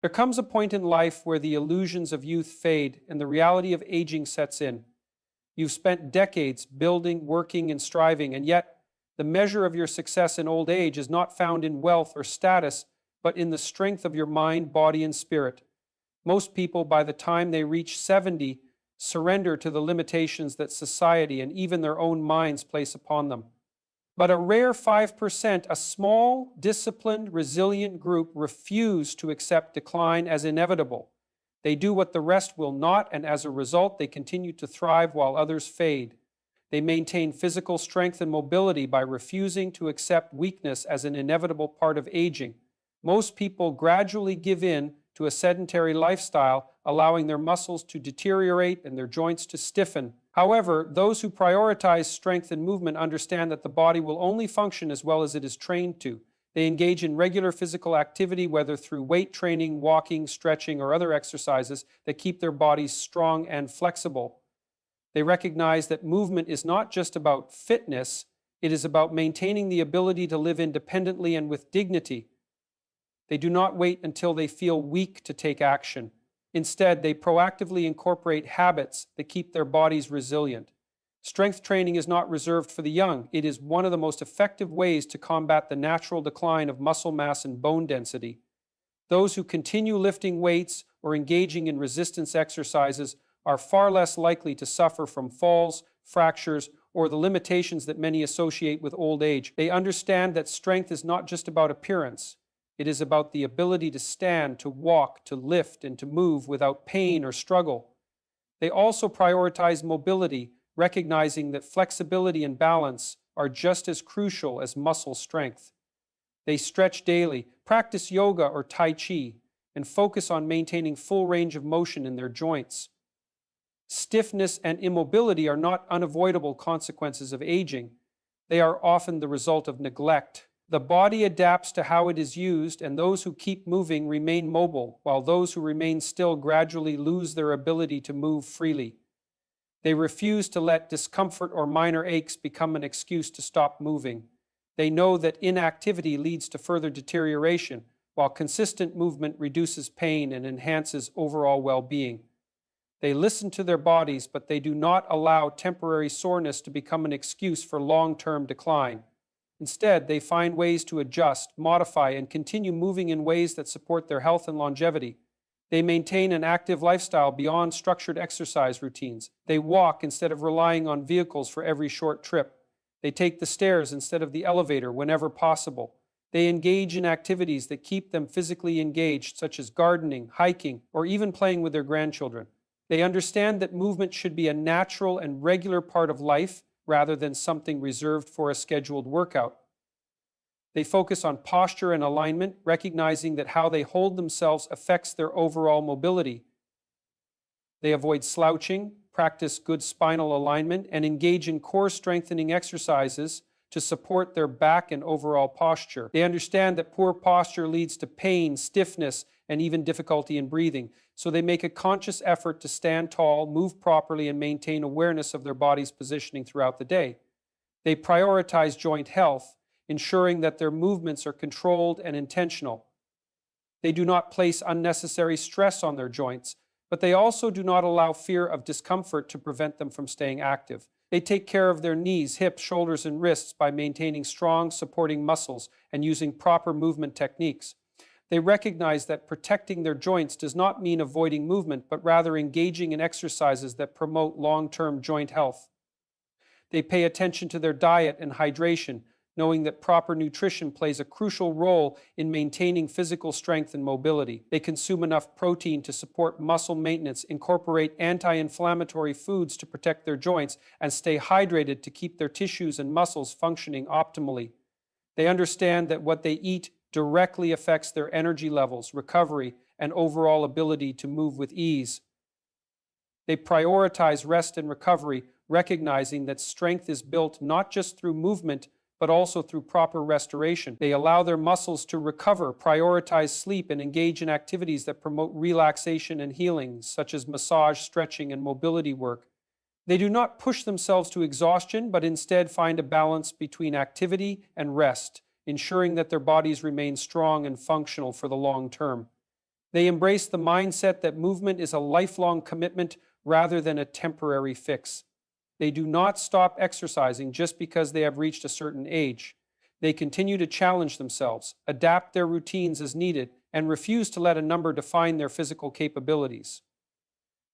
There comes a point in life where the illusions of youth fade and the reality of aging sets in. You've spent decades building, working, and striving, and yet the measure of your success in old age is not found in wealth or status, but in the strength of your mind, body, and spirit. Most people, by the time they reach 70, surrender to the limitations that society and even their own minds place upon them. But a rare 5%, a small, disciplined, resilient group, refuse to accept decline as inevitable. They do what the rest will not, and as a result, they continue to thrive while others fade. They maintain physical strength and mobility by refusing to accept weakness as an inevitable part of aging. Most people gradually give in to a sedentary lifestyle, allowing their muscles to deteriorate and their joints to stiffen. However, those who prioritize strength and movement understand that the body will only function as well as it is trained to. They engage in regular physical activity, whether through weight training, walking, stretching, or other exercises that keep their bodies strong and flexible. They recognize that movement is not just about fitness, it is about maintaining the ability to live independently and with dignity. They do not wait until they feel weak to take action. Instead, they proactively incorporate habits that keep their bodies resilient. Strength training is not reserved for the young. It is one of the most effective ways to combat the natural decline of muscle mass and bone density. Those who continue lifting weights or engaging in resistance exercises are far less likely to suffer from falls, fractures, or the limitations that many associate with old age. They understand that strength is not just about appearance. It is about the ability to stand, to walk, to lift, and to move without pain or struggle. They also prioritize mobility, recognizing that flexibility and balance are just as crucial as muscle strength. They stretch daily, practice yoga or tai chi, and focus on maintaining full range of motion in their joints. Stiffness and immobility are not unavoidable consequences of aging. They are often the result of neglect. The body adapts to how it is used, and those who keep moving remain mobile, while those who remain still gradually lose their ability to move freely. They refuse to let discomfort or minor aches become an excuse to stop moving. They know that inactivity leads to further deterioration, while consistent movement reduces pain and enhances overall well-being. They listen to their bodies, but they do not allow temporary soreness to become an excuse for long-term decline. Instead, they find ways to adjust, modify, and continue moving in ways that support their health and longevity. They maintain an active lifestyle beyond structured exercise routines. They walk instead of relying on vehicles for every short trip. They take the stairs instead of the elevator whenever possible. They engage in activities that keep them physically engaged, such as gardening, hiking, or even playing with their grandchildren. They understand that movement should be a natural and regular part of life, rather than something reserved for a scheduled workout. They focus on posture and alignment, recognizing that how they hold themselves affects their overall mobility. They avoid slouching, practice good spinal alignment, and engage in core strengthening exercises to support their back and overall posture. They understand that poor posture leads to pain, stiffness, and even difficulty in breathing, so they make a conscious effort to stand tall, move properly, and maintain awareness of their body's positioning throughout the day. They prioritize joint health, ensuring that their movements are controlled and intentional. They do not place unnecessary stress on their joints, but they also do not allow fear of discomfort to prevent them from staying active. They take care of their knees, hips, shoulders, and wrists by maintaining strong, supporting muscles and using proper movement techniques. They recognize that protecting their joints does not mean avoiding movement, but rather engaging in exercises that promote long-term joint health. They pay attention to their diet and hydration, knowing that proper nutrition plays a crucial role in maintaining physical strength and mobility. They consume enough protein to support muscle maintenance, incorporate anti-inflammatory foods to protect their joints, and stay hydrated to keep their tissues and muscles functioning optimally. They understand that what they eat directly affects their energy levels, recovery, and overall ability to move with ease. They prioritize rest and recovery, recognizing that strength is built not just through movement, but also through proper restoration. They allow their muscles to recover, prioritize sleep, and engage in activities that promote relaxation and healing, such as massage, stretching, and mobility work. They do not push themselves to exhaustion, but instead find a balance between activity and rest, ensuring that their bodies remain strong and functional for the long term. They embrace the mindset that movement is a lifelong commitment rather than a temporary fix. They do not stop exercising just because they have reached a certain age. They continue to challenge themselves, adapt their routines as needed, and refuse to let a number define their physical capabilities.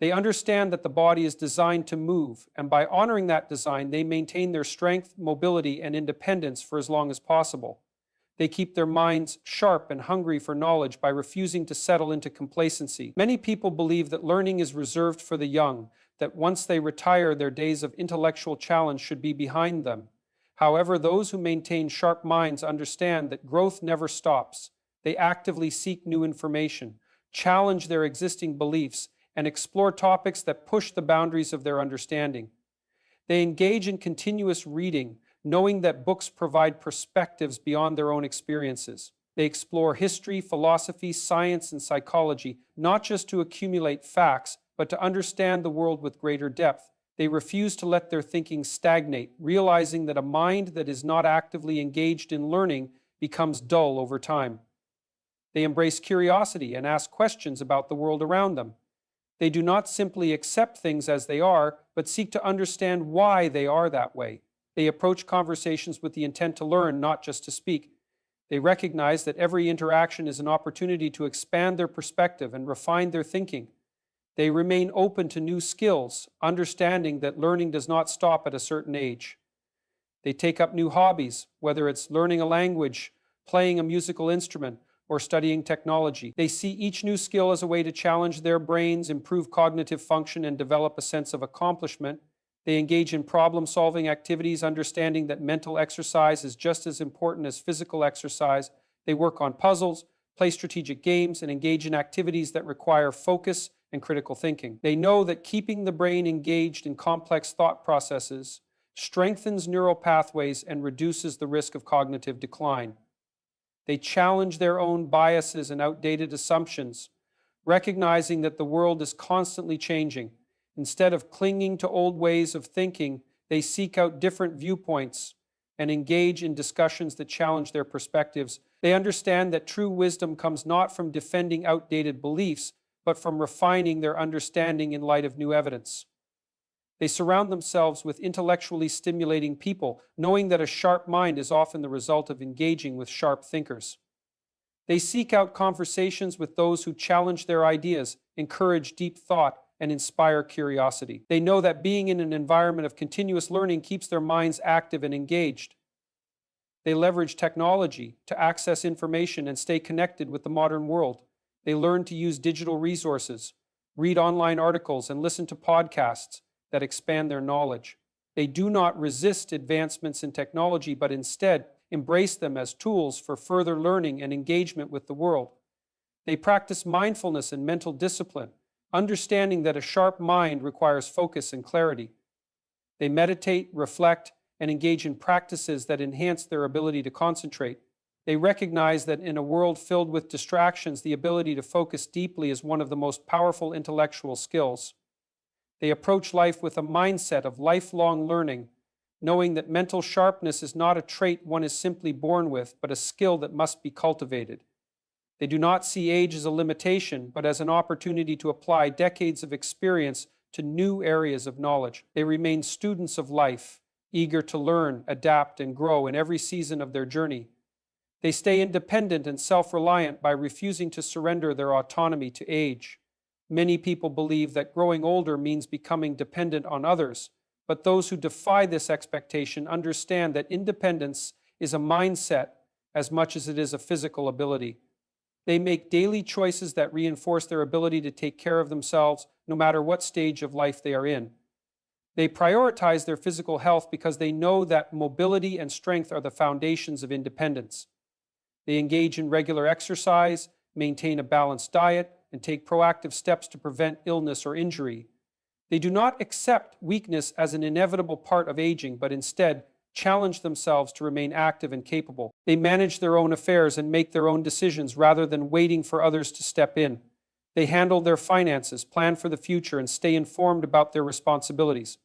They understand that the body is designed to move, and by honoring that design, they maintain their strength, mobility, and independence for as long as possible. They keep their minds sharp and hungry for knowledge by refusing to settle into complacency. Many people believe that learning is reserved for the young, that once they retire, their days of intellectual challenge should be behind them. However, those who maintain sharp minds understand that growth never stops. They actively seek new information, challenge their existing beliefs, and explore topics that push the boundaries of their understanding. They engage in continuous reading, knowing that books provide perspectives beyond their own experiences. They explore history, philosophy, science, and psychology, not just to accumulate facts, but to understand the world with greater depth. They refuse to let their thinking stagnate, realizing that a mind that is not actively engaged in learning becomes dull over time. They embrace curiosity and ask questions about the world around them. They do not simply accept things as they are, but seek to understand why they are that way. They approach conversations with the intent to learn, not just to speak. They recognize that every interaction is an opportunity to expand their perspective and refine their thinking. They remain open to new skills, understanding that learning does not stop at a certain age. They take up new hobbies, whether it's learning a language, playing a musical instrument, or studying technology. They see each new skill as a way to challenge their brains, improve cognitive function, and develop a sense of accomplishment. They engage in problem-solving activities, understanding that mental exercise is just as important as physical exercise. They work on puzzles, play strategic games, and engage in activities that require focus and critical thinking. They know that keeping the brain engaged in complex thought processes strengthens neural pathways and reduces the risk of cognitive decline. They challenge their own biases and outdated assumptions, recognizing that the world is constantly changing. Instead of clinging to old ways of thinking, they seek out different viewpoints and engage in discussions that challenge their perspectives. They understand that true wisdom comes not from defending outdated beliefs, but from refining their understanding in light of new evidence. They surround themselves with intellectually stimulating people, knowing that a sharp mind is often the result of engaging with sharp thinkers. They seek out conversations with those who challenge their ideas, encourage deep thought, and inspire curiosity. They know that being in an environment of continuous learning keeps their minds active and engaged. They leverage technology to access information and stay connected with the modern world. They learn to use digital resources, read online articles, and listen to podcasts that expand their knowledge. They do not resist advancements in technology, but instead embrace them as tools for further learning and engagement with the world. They practice mindfulness and mental discipline, understanding that a sharp mind requires focus and clarity. They meditate, reflect, and engage in practices that enhance their ability to concentrate. They recognize that in a world filled with distractions, the ability to focus deeply is one of the most powerful intellectual skills. They approach life with a mindset of lifelong learning, knowing that mental sharpness is not a trait one is simply born with, but a skill that must be cultivated. They do not see age as a limitation, but as an opportunity to apply decades of experience to new areas of knowledge. They remain students of life, eager to learn, adapt, and grow in every season of their journey. They stay independent and self-reliant by refusing to surrender their autonomy to age. Many people believe that growing older means becoming dependent on others, but those who defy this expectation understand that independence is a mindset as much as it is a physical ability. They make daily choices that reinforce their ability to take care of themselves, no matter what stage of life they are in. They prioritize their physical health because they know that mobility and strength are the foundations of independence. They engage in regular exercise, maintain a balanced diet, and take proactive steps to prevent illness or injury. They do not accept weakness as an inevitable part of aging, but instead challenge themselves to remain active and capable. They manage their own affairs and make their own decisions rather than waiting for others to step in. They handle their finances, plan for the future, and stay informed about their responsibilities.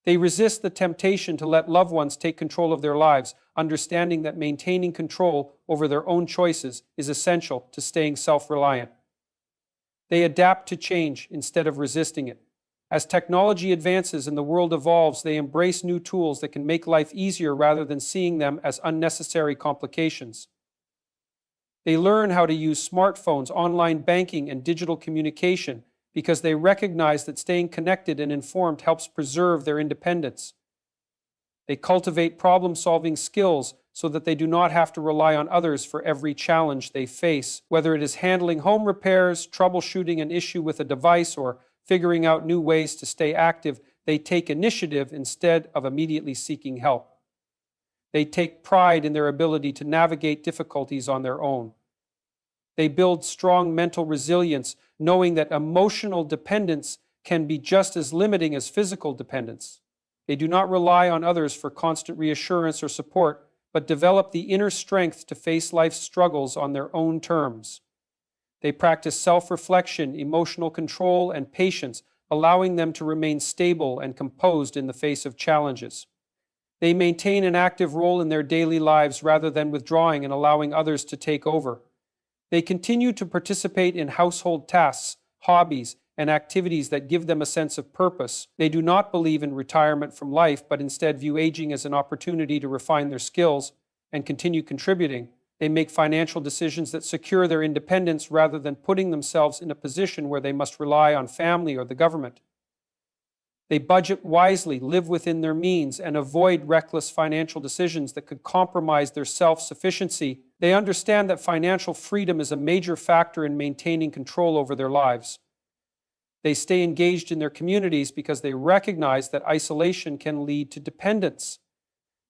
They resist the temptation to let loved ones take control of their lives, understanding that maintaining control over their own choices is essential to staying self-reliant. They adapt to change instead of resisting it. As technology advances and the world evolves, they embrace new tools that can make life easier rather than seeing them as unnecessary complications. They learn how to use smartphones, online banking, and digital communication because they recognize that staying connected and informed helps preserve their independence. They cultivate problem-solving skills so that they do not have to rely on others for every challenge they face, whether it is handling home repairs, troubleshooting an issue with a device, or figuring out new ways to stay active. They take initiative instead of immediately seeking help. They take pride in their ability to navigate difficulties on their own. They build strong mental resilience, knowing that emotional dependence can be just as limiting as physical dependence. They do not rely on others for constant reassurance or support, but develop the inner strength to face life's struggles on their own terms. They practice self-reflection, emotional control, and patience, allowing them to remain stable and composed in the face of challenges. They maintain an active role in their daily lives rather than withdrawing and allowing others to take over. They continue to participate in household tasks, hobbies, and activities that give them a sense of purpose. They do not believe in retirement from life, but instead view aging as an opportunity to refine their skills and continue contributing. They make financial decisions that secure their independence rather than putting themselves in a position where they must rely on family or the government. They budget wisely, live within their means, and avoid reckless financial decisions that could compromise their self-sufficiency. They understand that financial freedom is a major factor in maintaining control over their lives. They stay engaged in their communities because they recognize that isolation can lead to dependence.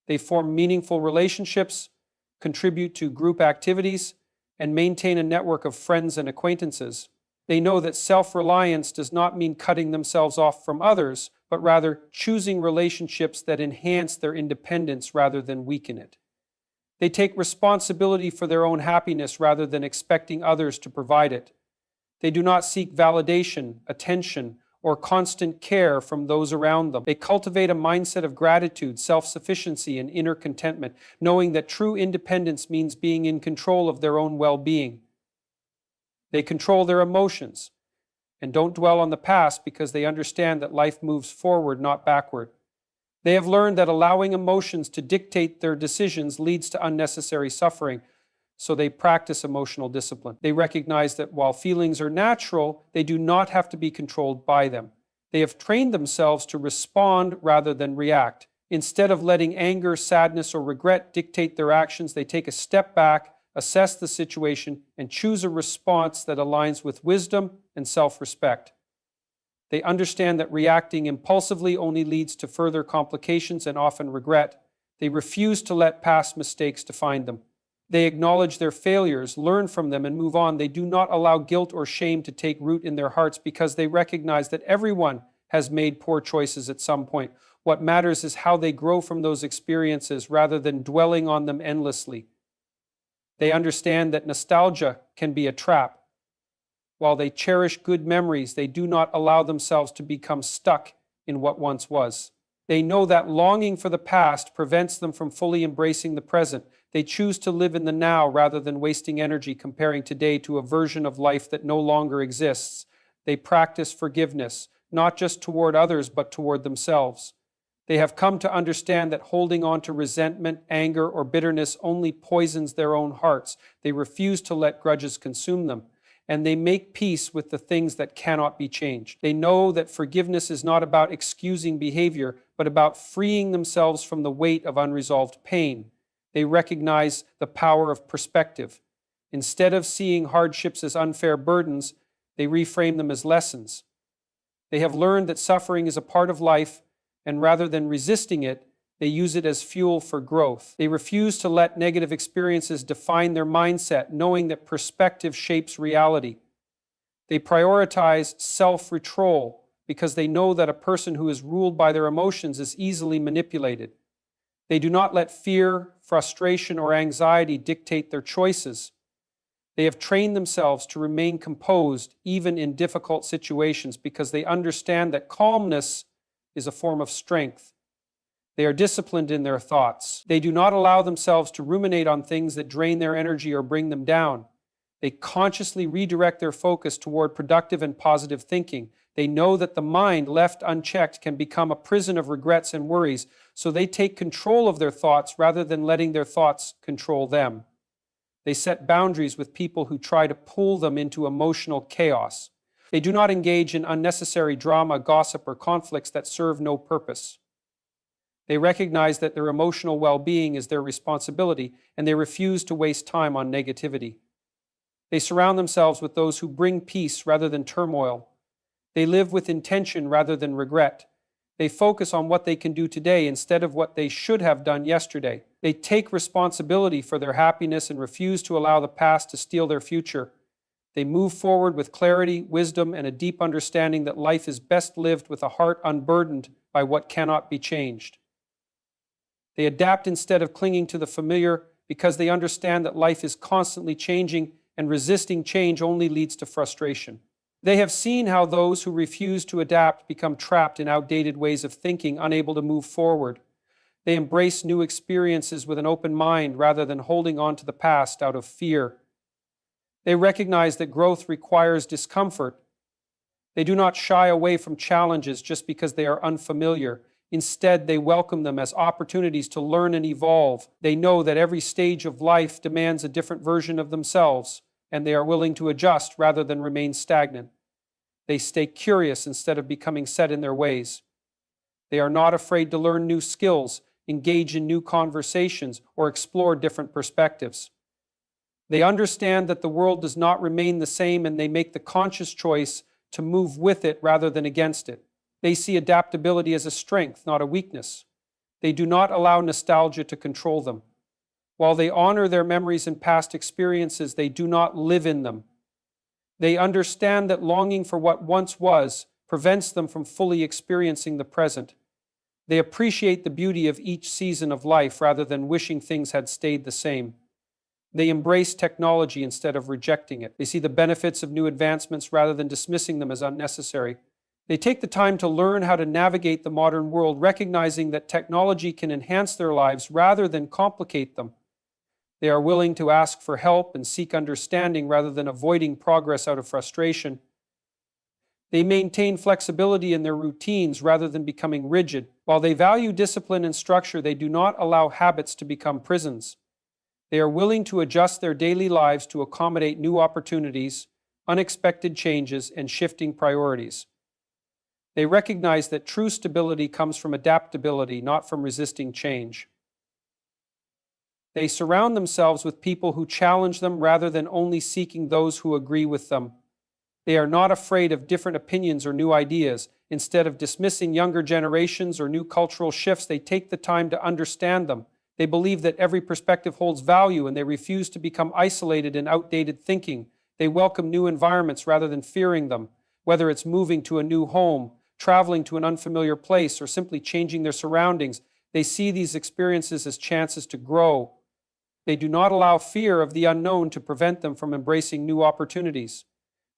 They form meaningful relationships, contribute to group activities, and maintain a network of friends and acquaintances. They know that self-reliance does not mean cutting themselves off from others, but rather choosing relationships that enhance their independence rather than weaken it. They take responsibility for their own happiness rather than expecting others to provide it. They do not seek validation, attention, or constant care from those around them. They cultivate a mindset of gratitude, self-sufficiency, and inner contentment, knowing that true independence means being in control of their own well-being. They control their emotions and don't dwell on the past because they understand that life moves forward, not backward. They have learned that allowing emotions to dictate their decisions leads to unnecessary suffering, so they practice emotional discipline. They recognize that while feelings are natural, they do not have to be controlled by them. They have trained themselves to respond rather than react. Instead of letting anger, sadness, or regret dictate their actions, they take a step back, assess the situation, and choose a response that aligns with wisdom and self-respect. They understand that reacting impulsively only leads to further complications and often regret. They refuse to let past mistakes define them. They acknowledge their failures, learn from them, and move on. They do not allow guilt or shame to take root in their hearts because they recognize that everyone has made poor choices at some point. What matters is how they grow from those experiences rather than dwelling on them endlessly. They understand that nostalgia can be a trap. While they cherish good memories, they do not allow themselves to become stuck in what once was. They know that longing for the past prevents them from fully embracing the present. They choose to live in the now rather than wasting energy comparing today to a version of life that no longer exists. They practice forgiveness, not just toward others, but toward themselves. They have come to understand that holding on to resentment, anger, or bitterness only poisons their own hearts. They refuse to let grudges consume them, and they make peace with the things that cannot be changed. They know that forgiveness is not about excusing behavior, but about freeing themselves from the weight of unresolved pain. They recognize the power of perspective. Instead of seeing hardships as unfair burdens, they reframe them as lessons. They have learned that suffering is a part of life, and rather than resisting it, they use it as fuel for growth. They refuse to let negative experiences define their mindset, knowing that perspective shapes reality. They prioritize self-control because they know that a person who is ruled by their emotions is easily manipulated. They do not let fear, frustration, or anxiety dictate their choices. They have trained themselves to remain composed even in difficult situations because they understand that calmness is a form of strength. They are disciplined in their thoughts. They do not allow themselves to ruminate on things that drain their energy or bring them down. They consciously redirect their focus toward productive and positive thinking. They know that the mind left unchecked can become a prison of regrets and worries, so they take control of their thoughts rather than letting their thoughts control them. They set boundaries with people who try to pull them into emotional chaos. They do not engage in unnecessary drama, gossip, or conflicts that serve no purpose. They recognize that their emotional well-being is their responsibility, and they refuse to waste time on negativity. They surround themselves with those who bring peace rather than turmoil. They live with intention rather than regret. They focus on what they can do today instead of what they should have done yesterday. They take responsibility for their happiness and refuse to allow the past to steal their future. They move forward with clarity, wisdom, and a deep understanding that life is best lived with a heart unburdened by what cannot be changed. They adapt instead of clinging to the familiar because they understand that life is constantly changing and resisting change only leads to frustration. They have seen how those who refuse to adapt become trapped in outdated ways of thinking, unable to move forward. They embrace new experiences with an open mind rather than holding on to the past out of fear. They recognize that growth requires discomfort. They do not shy away from challenges just because they are unfamiliar. Instead, they welcome them as opportunities to learn and evolve. They know that every stage of life demands a different version of themselves, and they are willing to adjust rather than remain stagnant. They stay curious instead of becoming set in their ways. They are not afraid to learn new skills, engage in new conversations, or explore different perspectives. They understand that the world does not remain the same, and they make the conscious choice to move with it rather than against it. They see adaptability as a strength, not a weakness. They do not allow nostalgia to control them. While they honor their memories and past experiences, they do not live in them. They understand that longing for what once was prevents them from fully experiencing the present. They appreciate the beauty of each season of life rather than wishing things had stayed the same. They embrace technology instead of rejecting it. They see the benefits of new advancements rather than dismissing them as unnecessary. They take the time to learn how to navigate the modern world, recognizing that technology can enhance their lives rather than complicate them. They are willing to ask for help and seek understanding rather than avoiding progress out of frustration. They maintain flexibility in their routines rather than becoming rigid. While they value discipline and structure, they do not allow habits to become prisons. They are willing to adjust their daily lives to accommodate new opportunities, unexpected changes, and shifting priorities. They recognize that true stability comes from adaptability, not from resisting change. They surround themselves with people who challenge them rather than only seeking those who agree with them. They are not afraid of different opinions or new ideas. Instead of dismissing younger generations or new cultural shifts, they take the time to understand them. They believe that every perspective holds value, and they refuse to become isolated in outdated thinking. They welcome new environments rather than fearing them, whether it's moving to a new home, traveling to an unfamiliar place, or simply changing their surroundings. They see these experiences as chances to grow. They do not allow fear of the unknown to prevent them from embracing new opportunities.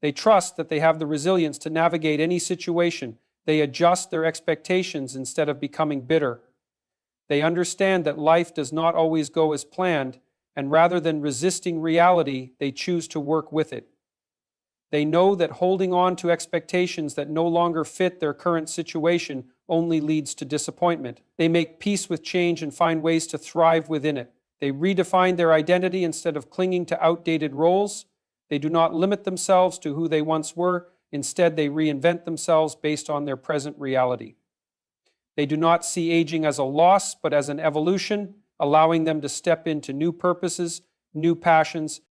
They trust that they have the resilience to navigate any situation. They adjust their expectations instead of becoming bitter. They understand that life does not always go as planned, and rather than resisting reality, they choose to work with it. They know that holding on to expectations that no longer fit their current situation only leads to disappointment. They make peace with change and find ways to thrive within it. They redefine their identity instead of clinging to outdated roles. They do not limit themselves to who they once were. Instead, they reinvent themselves based on their present reality. They do not see aging as a loss, but as an evolution, allowing them to step into new purposes, new passions,